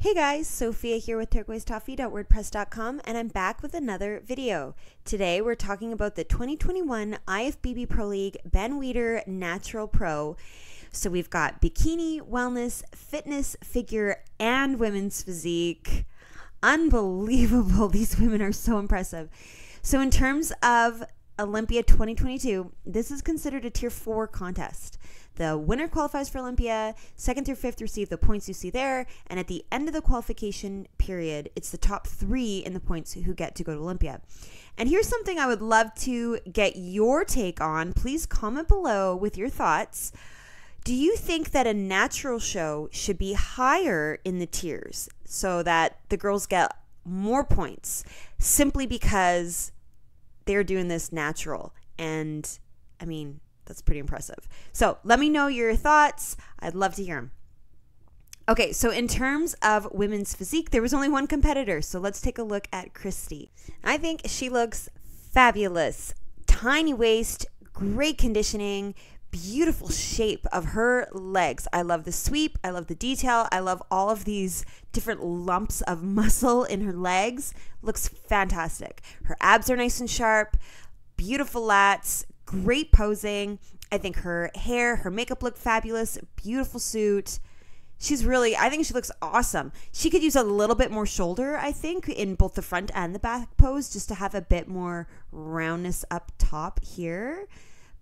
Hey guys, Sophia here with turquoisetoffee.wordpress.com, and I'm back with another video. Today we're talking about the 2021 IFBB Pro League Ben Weider Natural Pro. So we've got bikini, wellness, fitness, figure, and women's physique. Unbelievable. These women are so impressive. So in terms of Olympia 2022, this is considered a Tier 4 contest. The winner qualifies for Olympia, 2nd through 5th receive the points you see there, and at the end of the qualification period, it's the top 3 in the points who get to go to Olympia. And here's something I would love to get your take on. Please comment below with your thoughts. Do you think that a natural show should be higher in the tiers so that the girls get more points simply because they're doing this natural? And I mean, that's pretty impressive. So let me know your thoughts. I'd love to hear them. Okay, so in terms of women's physique, there was only one competitor. So let's take a look at Christy. I think she looks fabulous. Tiny waist, great conditioning, beautiful shape of her legs. I love the sweep. I love the detail. I love all of these different lumps of muscle in her legs. Looks fantastic. Her abs are nice and sharp, beautiful lats, great posing. I think her hair, her makeup look fabulous. Beautiful suit. I think she looks awesome. She could use a little bit more shoulder, I think, in both the front and the back pose, just to have a bit more roundness up top here.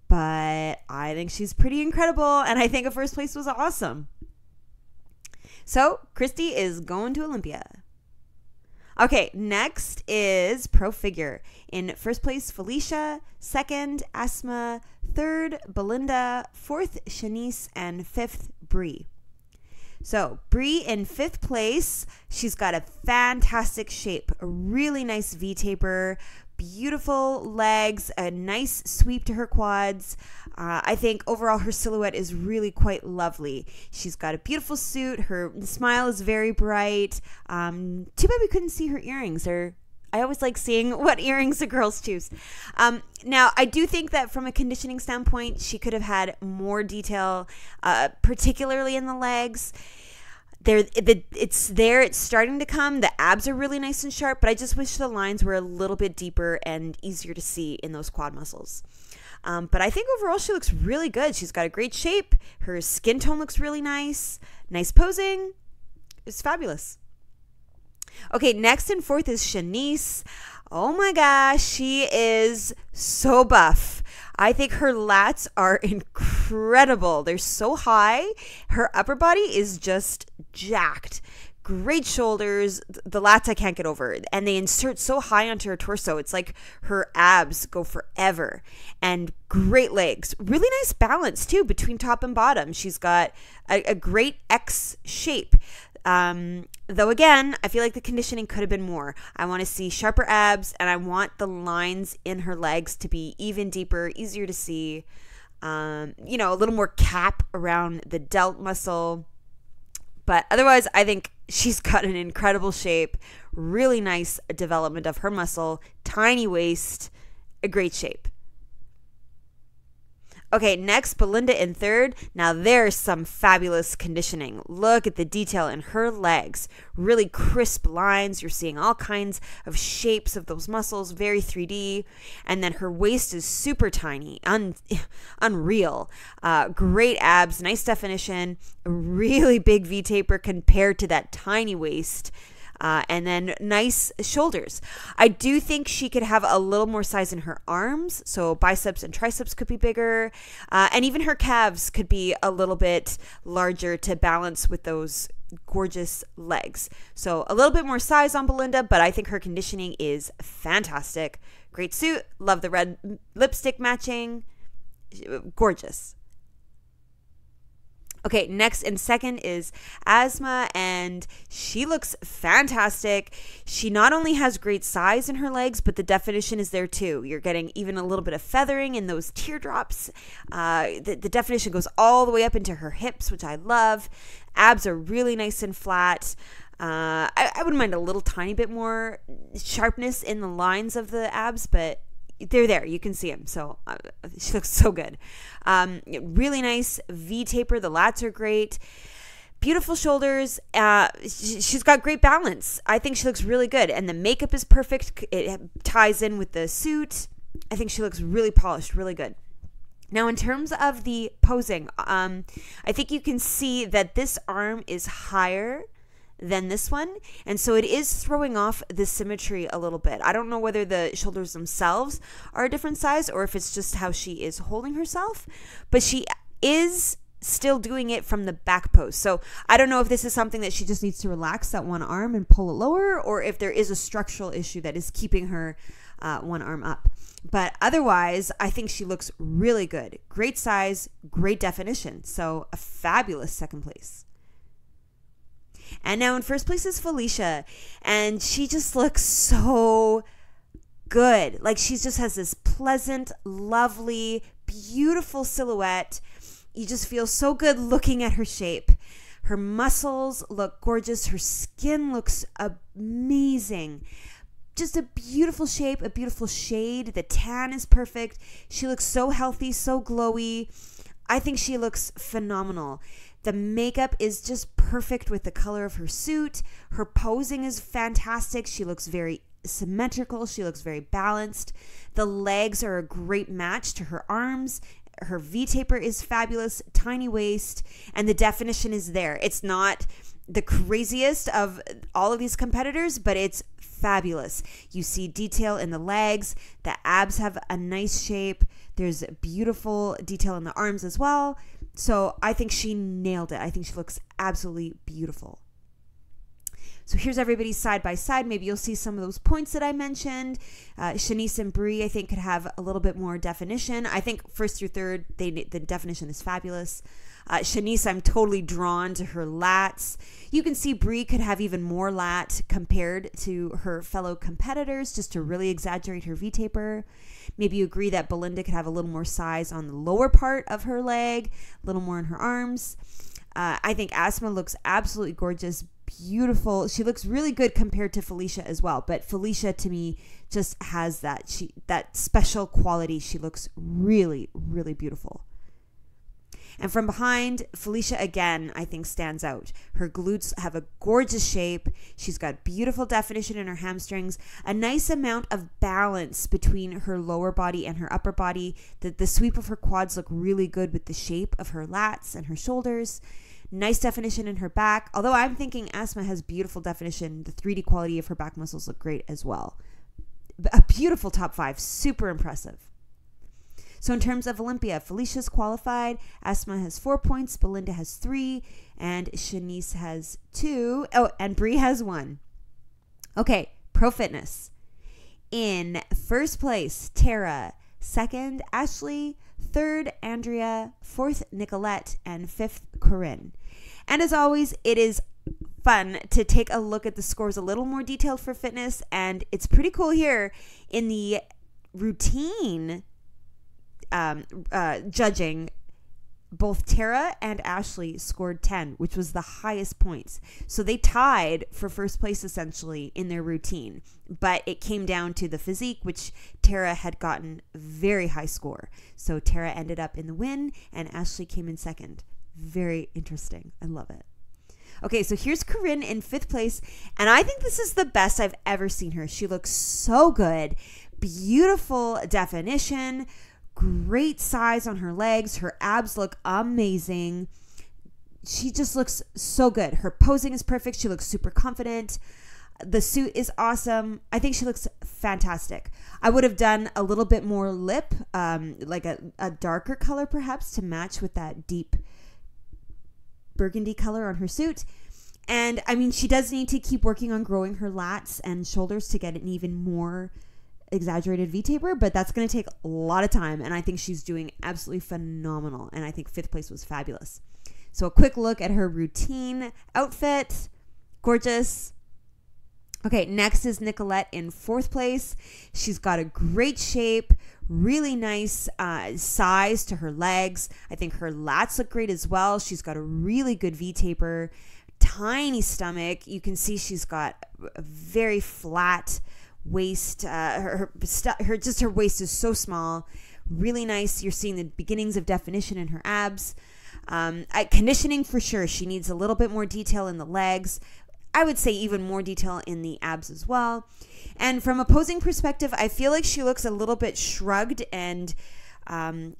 But I think she's pretty incredible, and I think a first place was awesome. So Christy is going to Olympia. Okay, next is Pro Figure. In first place, Felicia. Second, Asma. Third, Belinda. Fourth, Shanice. And fifth, Brie. So Brie in 5th place. She's got a fantastic shape. A really nice V-taper. Beautiful legs. A nice sweep to her quads. I think overall her silhouette is really quite lovely. She's got a beautiful suit. Her smile is very bright. Too bad we couldn't see her earrings. I always like seeing what earrings the girls choose. Now, I do think that from a conditioning standpoint, she could have had more detail, particularly in the legs. It's starting to come. The abs are really nice and sharp, but I just wish the lines were a little bit deeper and easier to see in those quad muscles. But I think overall she looks really good. She's got a great shape. Her skin tone looks really nice. Nice posing. It's fabulous. Okay, next and 4th is Shanice. Oh my gosh, she is so buff. I think her lats are incredible. They're so high. Her upper body is just jacked. Great shoulders. The lats I can't get over. And they insert so high onto her torso. It's like her abs go forever. And great legs. Really nice balance too between top and bottom. She's got a great X shape. Though again, I feel like the conditioning could have been more. I want to see sharper abs, and I want the lines in her legs to be even deeper, easier to see. A little more cap around the delt muscle. But otherwise, I think she's got an incredible shape, really nice development of her muscle, tiny waist, a great shape. Okay, next, Belinda in 3rd. Now, there's some fabulous conditioning. Look at the detail in her legs. Really crisp lines. You're seeing all kinds of shapes of those muscles, very 3D. And then her waist is super tiny, unreal. Great abs, nice definition, a really big V-taper compared to that tiny waist. And then nice shoulders. I do think she could have a little more size in her arms, so biceps and triceps could be bigger, and even her calves could be a little bit larger to balance with those gorgeous legs. So a little bit more size on Belinda, but I think her conditioning is fantastic. Great suit. Love the red lipstick matching. Gorgeous. Okay, next and 2nd is Asma, and she looks fantastic. She not only has great size in her legs, but the definition is there too. You're getting even a little bit of feathering in those teardrops. The definition goes all the way up into her hips, which I love. Abs are really nice and flat. I wouldn't mind a little tiny bit more sharpness in the lines of the abs, but they're there. You can see them. So she looks so good. Really nice V-taper. The lats are great. Beautiful shoulders. She's got great balance. I think she looks really good. And the makeup is perfect. It ties in with the suit. I think she looks really polished, really good. Now, in terms of the posing, I think you can see that this arm is higher than this one. And so it is throwing off the symmetry a little bit. I don't know whether the shoulders themselves are a different size or if it's just how she is holding herself. But she is still doing it from the back pose. So I don't know if this is something that she just needs to relax that one arm and pull it lower, or if there is a structural issue that is keeping her one arm up. But otherwise, I think she looks really good. Great size, great definition. So a fabulous second place. And now in first place is Felicia, and she just looks so good. Like, she just has this pleasant, lovely, beautiful silhouette. You just feel so good looking at her shape. Her muscles look gorgeous. Her skin looks amazing. Just a beautiful shape, a beautiful shade. The tan is perfect. She looks so healthy, so glowy. I think she looks phenomenal. The makeup is just perfect with the color of her suit. Her posing is fantastic. She looks very symmetrical. She looks very balanced. The legs are a great match to her arms. Her V-taper is fabulous, tiny waist, and the definition is there. It's not the craziest of all of these competitors, but it's fabulous. You see detail in the legs. The abs have a nice shape. There's beautiful detail in the arms as well. So I think she nailed it. I think she looks absolutely beautiful. So here's everybody side by side. Maybe you'll see some of those points that I mentioned. SHANICE and Brie, I think, could have a little bit more definition. I think first through third, the definition is fabulous. SHANICE, I'm totally drawn to her lats. You can see Brie could have even more lat compared to her fellow competitors, just to really exaggerate her V-taper. Maybe you agree that Belinda could have a little more size on the lower part of her leg, a little more in her arms. I think Asma looks absolutely gorgeous, beautiful. She looks really good compared to Felicia as well. But Felicia, to me, just has that special quality. She looks really, really beautiful. And from behind, Felicia, again, I think stands out. Her glutes have a gorgeous shape. She's got beautiful definition in her hamstrings, a nice amount of balance between her lower body and her upper body. The sweep of her quads look really good with the shape of her lats and her shoulders. Nice definition in her back. Although I'm thinking Asma has beautiful definition. The 3D quality of her back muscles look great as well. A beautiful top 5. Super impressive. So in terms of Olympia, Felicia's qualified. Asma has 4 points. Belinda has 3. And SHANICE has 2. Oh, and Brie has 1. Okay, Pro Fitness. In first place, Tara. Second, Ashley. Third, Andrea. Fourth, Nicolette. And fifth, Corinne. And as always, it is fun to take a look at the scores a little more detailed for fitness. And it's pretty cool here in the routine judging. Both Tara and Ashley scored 10, which was the highest points. So they tied for first place essentially in their routine. But it came down to the physique, which Tara had gotten very high score. So Tara ended up in the win and Ashley came in second. Very interesting. I love it. Okay, so here's Corinne in 5th place. And I think this is the best I've ever seen her. She looks so good. Beautiful definition. Great size on her legs. Her abs look amazing. She just looks so good. Her posing is perfect. She looks super confident. The suit is awesome. I think she looks fantastic. I would have done a little bit more lip, like a darker color perhaps to match with that deep burgundy color on her suit. And I mean, she does need to keep working on growing her lats and shoulders to get an even more exaggerated V-taper, but that's going to take a lot of time, and I think she's doing absolutely phenomenal, and I think 5th place was fabulous. So a quick look at her routine outfit. Gorgeous. Okay, next is Nicolette in 4th place. She's got a great shape, really nice size to her legs. I think her lats look great as well. She's got a really good V-taper, tiny stomach. You can see she's got a very flat waist. Her waist is so small, really nice. You're seeing the beginnings of definition in her abs. Conditioning for sure. She needs a little bit more detail in the legs. I would say even more detail in the abs as well. And from a posing perspective, I feel like she looks a little bit shrugged and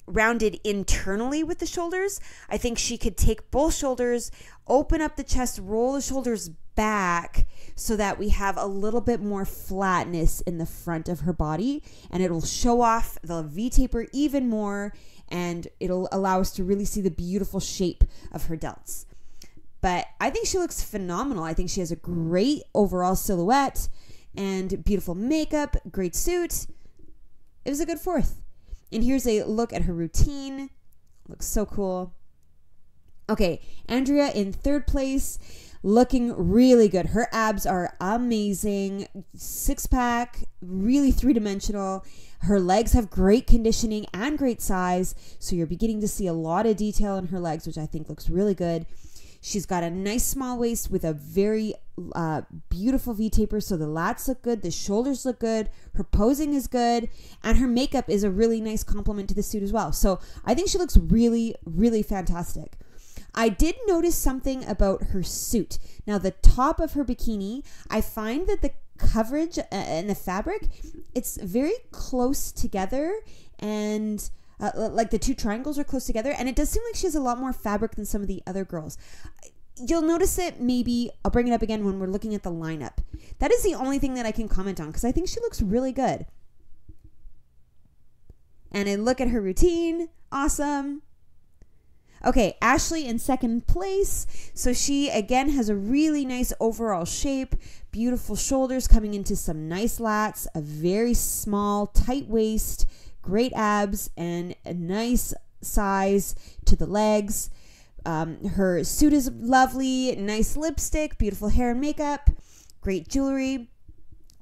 rounded internally with the shoulders. I think she could take both shoulders, open up the chest, roll the shoulders back so that we have a little bit more flatness in the front of her body, and it'll show off the V-taper even more, and it'll allow us to really see the beautiful shape of her delts. But I think she looks phenomenal. I think she has a great overall silhouette and beautiful makeup, great suit. It was a good fourth. And here's a look at her routine. Looks so cool. Okay, Andrea in third place, looking really good. Her abs are amazing. Six-pack, really three-dimensional. Her legs have great conditioning and great size. So you're beginning to see a lot of detail in her legs, which I think looks really good. She's got a nice small waist with a very beautiful V-taper, so the lats look good, the shoulders look good, her posing is good, and her makeup is a really nice complement to the suit as well. So I think she looks really, really fantastic. I did notice something about her suit. Now, the top of her bikini, I find that the coverage and the fabric, it's very close together, and like the two triangles are close together, and it does seem like she has a lot more fabric than some of the other girls. You'll notice it maybe, I'll bring it up again when we're looking at the lineup. That is the only thing that I can comment on because I think she looks really good. And I look at her routine, awesome. Okay, Ashley in second place. So she, again, has a really nice overall shape, beautiful shoulders coming into some nice lats, a very small, tight waist, great abs, and a nice size to the legs. Her suit is lovely, nice lipstick, beautiful hair and makeup, great jewelry.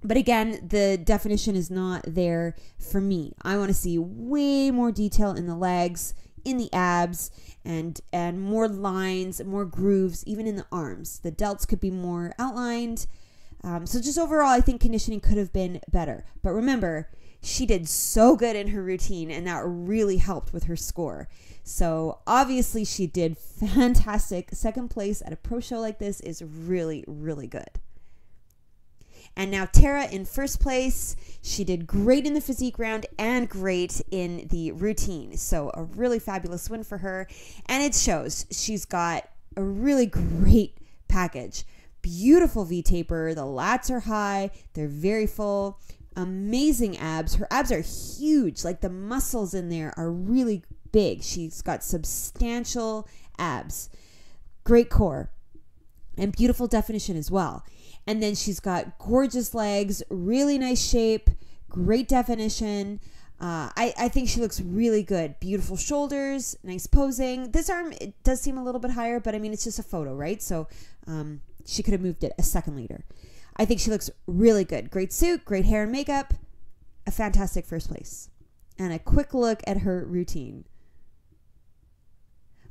But again, the definition is not there for me. I want to see way more detail in the legs, in the abs, and more lines, more grooves, even in the arms. The delts could be more outlined. So just overall, I think conditioning could have been better. But remember, she did so good in her routine, and that really helped with her score. So obviously she did fantastic. Second place at a pro show like this is really, really good. And now Tara in first place. She did great in the physique round and great in the routine. So a really fabulous win for her. And it shows she's got a really great package. Beautiful V-taper. The lats are high. They're very full. Amazing abs. Her abs are huge. Like the muscles in there are really big. She's got substantial abs. Great core. And beautiful definition as well. And then she's got gorgeous legs, really nice shape, great definition. I think she looks really good. Beautiful shoulders, nice posing. This arm, it does seem a little bit higher, but I mean, it's just a photo, right? So she could have moved it a second later. I think she looks really good. Great suit, great hair and makeup, a fantastic first place. And a quick look at her routine.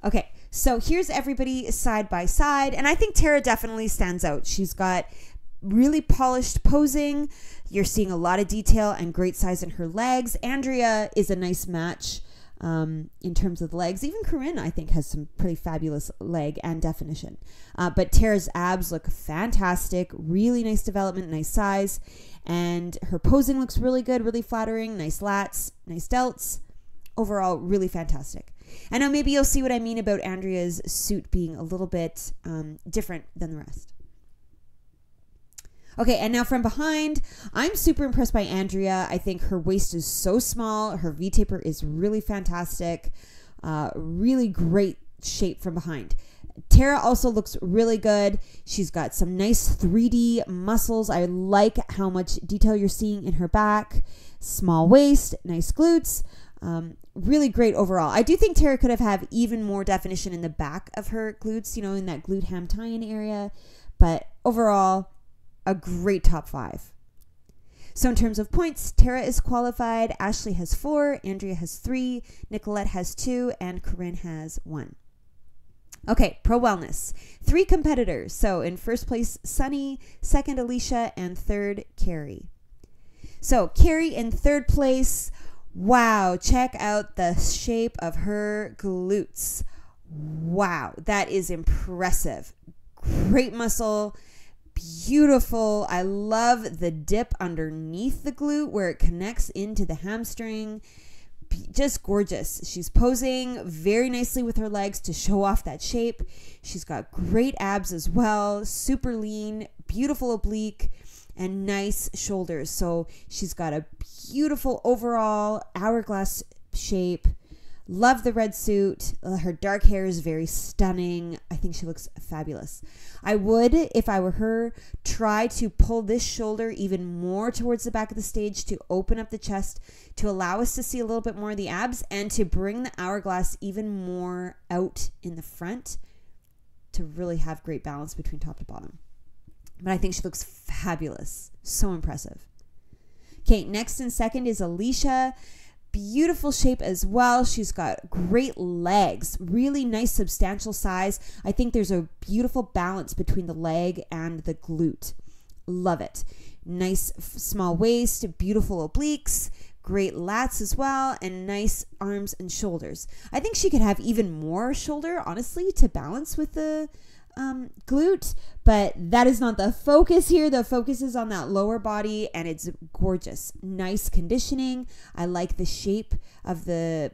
Okay, so here's everybody side by side, and I think Tara definitely stands out. She's got really polished posing. You're seeing a lot of detail and great size in her legs. Andrea is a nice match in terms of the legs. Even Corinne, I think, has some pretty fabulous leg and definition. But Tara's abs look fantastic. Really nice development, nice size. And her posing looks really good, really flattering. Nice lats, nice delts. Overall, really fantastic. I know maybe you'll see what I mean about Andrea's suit being a little bit different than the rest. Okay, and now from behind, I'm super impressed by Andrea. I think her waist is so small. Her V-taper is really fantastic. Really great shape from behind. Tara also looks really good. She's got some nice 3D muscles. I like how much detail you're seeing in her back. Small waist, nice glutes. Really great overall. I do think Tara could have even more definition in the back of her glutes, you know, in that glute ham tie-in area. But overall, a great top 5. So in terms of points, Tara is qualified. Ashley has 4. Andrea has 3. Nicolette has 2. And Corinne has 1. Okay, Pro Wellness. 3 competitors. So in first place, Sunny. Second, Alicia. And third, Carrie. So Carrie in third place. Wow, check out the shape of her glutes. Wow, that is impressive. Great muscle. Beautiful. I love the dip underneath the glute where it connects into the hamstring. Just gorgeous. She's posing very nicely with her legs to show off that shape. She's got great abs as well, super lean, beautiful oblique, and nice shoulders. So she's got a beautiful overall hourglass shape. Love the red suit. Her dark hair is very stunning. I think she looks fabulous. I would, if I were her, try to pull this shoulder even more towards the back of the stage to open up the chest to allow us to see a little bit more of the abs and to bring the hourglass even more out in the front to really have great balance between top to bottom. But I think she looks fabulous. So impressive. Okay, next and second is Alicia. Beautiful shape as well. She's got great legs, really nice substantial size. I think there's a beautiful balance between the leg and the glute. Love it. Nice small waist, beautiful obliques, great lats as well, and nice arms and shoulders. I think she could have even more shoulder, honestly, to balance with the glute, but that is not the focus here. The focus is on that lower body, and it's gorgeous. Nice conditioning. I like the shape of the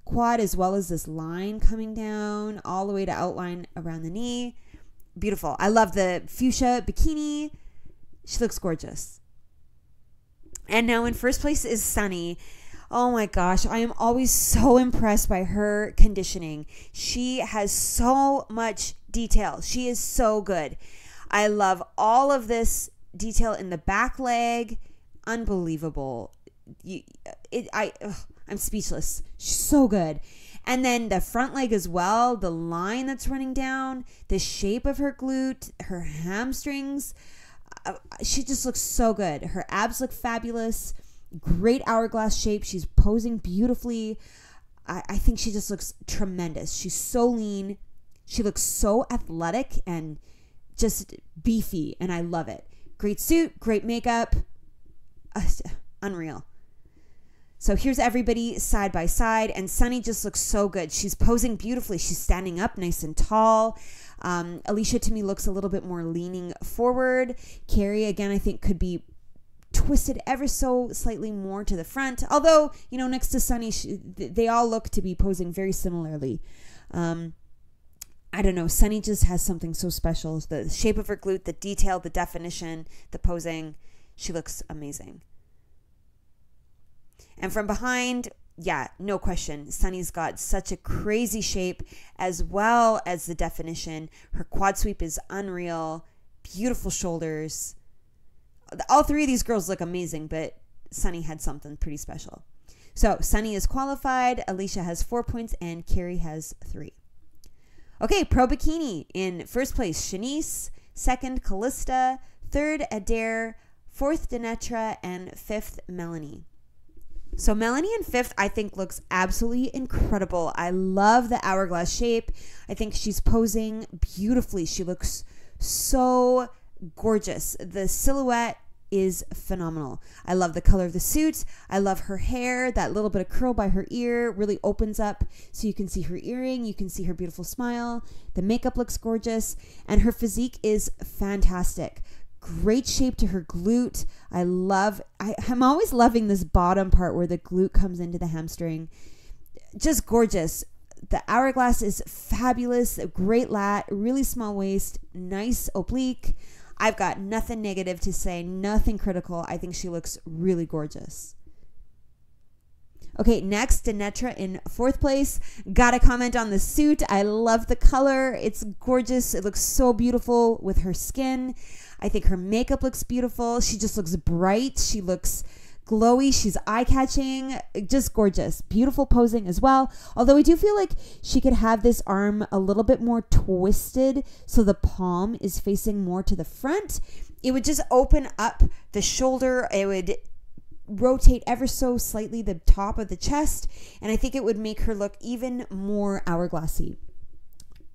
quad as well as this line coming down all the way to outline around the knee. Beautiful. I love the fuchsia bikini. She looks gorgeous. And now in first place is Sunny. Oh my gosh, I am always so impressed by her conditioning. She has so much detail. She is so good. I love all of this detail in the back leg. Unbelievable. I'm speechless. She's so good. And then the front leg as well, the line that's running down, the shape of her glute, her hamstrings. She just looks so good. Her abs look fabulous. Great hourglass shape. She's posing beautifully. I think she just looks tremendous. She's so lean. She looks so athletic and just beefy, and I love it. Great suit, great makeup. Unreal. So here's everybody side by side, and Sunny just looks so good. She's posing beautifully. She's standing up nice and tall. Alicia, to me, looks a little bit more leaning forward. Carrie, again, I think could be twisted ever so slightly more to the front. Although, you know, next to Sunny, they all look to be posing very similarly. I don't know. Sunny just has something so special. The shape of her glute, the detail, the definition, the posing. She looks amazing. And from behind, yeah, no question. Sunny's got such a crazy shape as well as the definition. Her quad sweep is unreal. Beautiful shoulders. All three of these girls look amazing, but Sunny had something pretty special. So Sunny is qualified. Alicia has 4 points and Carrie has 3. Okay, Pro Bikini. In first place, SHANICE. Second, Callista. Third, Adair. Fourth, Denetra. And fifth, Melanie. So Melanie in fifth, I think, looks absolutely incredible. I love the hourglass shape. I think she's posing beautifully. She looks so gorgeous. The silhouette is phenomenal. I love the color of the suit. I love her hair. That little bit of curl by her ear really opens up so you can see her earring. You can see her beautiful smile. The makeup looks gorgeous. And her physique is fantastic. Great shape to her glute. I'm always loving this bottom part where the glute comes into the hamstring. Just gorgeous. The hourglass is fabulous. A great lat, really small waist, nice oblique. I've got nothing negative to say, nothing critical. I think she looks really gorgeous. Okay, next, Denetra in fourth place. Gotta comment on the suit. I love the color. It's gorgeous. It looks so beautiful with her skin. I think her makeup looks beautiful. She just looks bright. She looks glowy. She's eye-catching. Just gorgeous. Beautiful posing as well. Although I do feel like she could have this arm a little bit more twisted so the palm is facing more to the front. It would just open up the shoulder. It would rotate ever so slightly the top of the chest, and I think it would make her look even more hourglassy.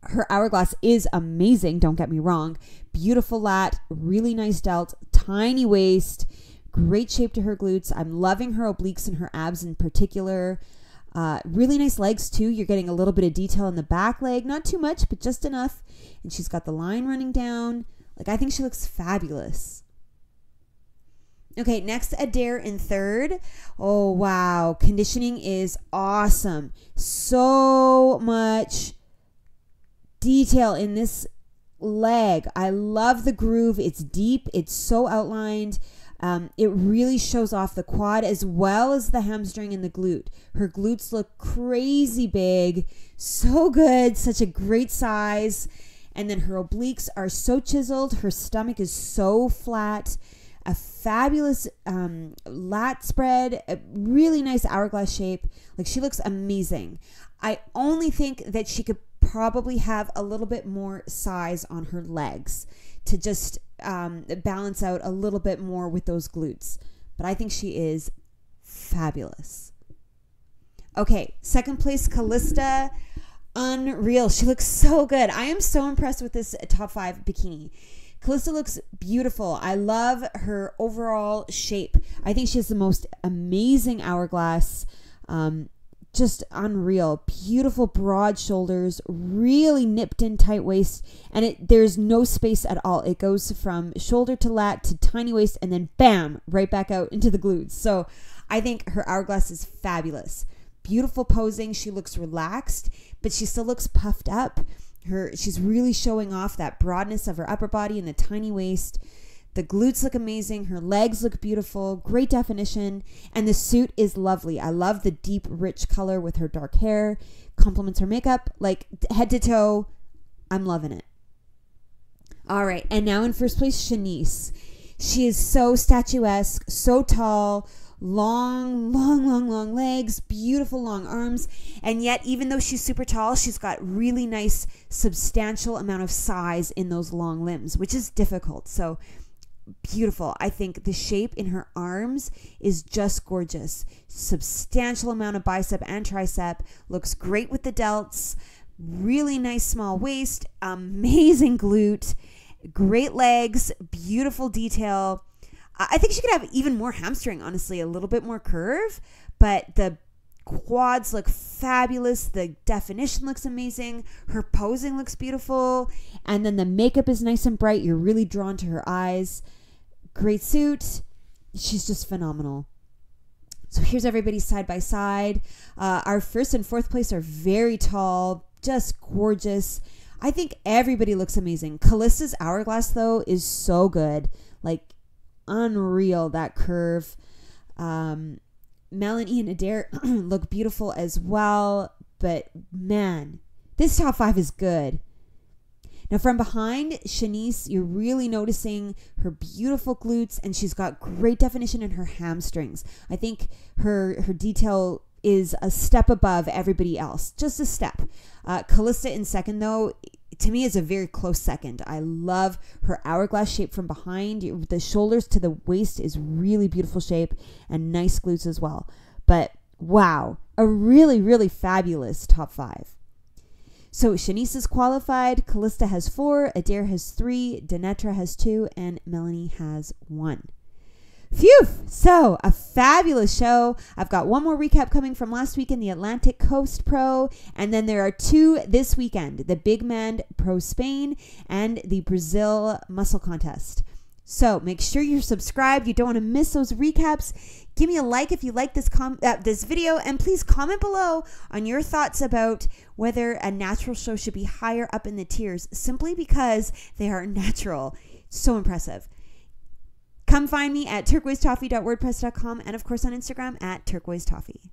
Her hourglass is amazing, don't get me wrong. Beautiful lat, really nice delt, tiny waist, great shape to her glutes. I'm loving her obliques and her abs in particular. Really nice legs too. You're getting a little bit of detail in the back leg, not too much, but just enough. And she's got the line running down. Like, I think she looks fabulous. Okay, next, Adair in third. Oh, wow. Conditioning is awesome. So much detail in this leg. I love the groove. It's deep. It's so outlined. It really shows off the quad as well as the hamstring and the glute. Her glutes look crazy big. So good. Such a great size. And then her obliques are so chiseled. Her stomach is so flat. A fabulous lat spread. A really nice hourglass shape. Like, she looks amazing. I only think that she could probably have a little bit more size on her legs to just balance out a little bit more with those glutes. But I think she is fabulous. Okay, second place, Callista. Unreal. She looks so good. I am so impressed with this top 5 bikini. Callista looks beautiful. I love her overall shape. I think she has the most amazing hourglass. Just unreal. Beautiful broad shoulders, really nipped in tight waist, and there's no space at all. It goes from shoulder to lat to tiny waist, and then bam, right back out into the glutes. So I think her hourglass is fabulous. Beautiful posing. She looks relaxed, but she still looks puffed up. She's really showing off that broadness of her upper body and the tiny waist. The glutes look amazing. Her legs look beautiful. Great definition. And the suit is lovely. I love the deep, rich color with her dark hair. Complements her makeup. Like, head to toe, I'm loving it. All right. And now in first place, SHANICE. She is so statuesque, so tall, long legs, beautiful long arms. And yet, even though she's super tall, she's got really nice, substantial amount of size in those long limbs, which is difficult. So beautiful. I think the shape in her arms is just gorgeous. Substantial amount of bicep and tricep. Looks great with the delts. Really nice small waist. Amazing glute. Great legs. Beautiful detail. I think she could have even more hamstring, honestly. A little bit more curve. But the quads look fabulous. The definition looks amazing. Her posing looks beautiful. And then the makeup is nice and bright. You're really drawn to her eyes. Great suit. She's just phenomenal. So here's everybody side by side. Our first and fourth place are very tall, just gorgeous. I think everybody looks amazing. Callista's hourglass, though, is so good. Like, unreal, that curve. Melanie and Adair look beautiful as well. But, man, this top 5 is good. Now, from behind, SHANICE, you're really noticing her beautiful glutes, and she's got great definition in her hamstrings. I think her detail is a step above everybody else, just a step. Callista in second, though, to me is a very close second. I love her hourglass shape from behind. The shoulders to the waist is really beautiful shape, and nice glutes as well. But, wow, a really, really fabulous top 5. So SHANICE is qualified, Callista has 4, Adair has 3, Denetra has 2, and Melanie has 1. Phew! So, a fabulous show. I've got one more recap coming from last weekend, the Atlantic Coast Pro, and then there are 2 this weekend, the Big Man Pro Spain and the Brazil Muscle Contest. So, make sure you're subscribed. You don't want to miss those recaps. Give me a like if you like this video, and please comment below on your thoughts about whether a natural show should be higher up in the tiers, simply because they are natural. So impressive. Come find me at turquoisetoffee.wordpress.com and, of course, on Instagram at turquoisetoffee.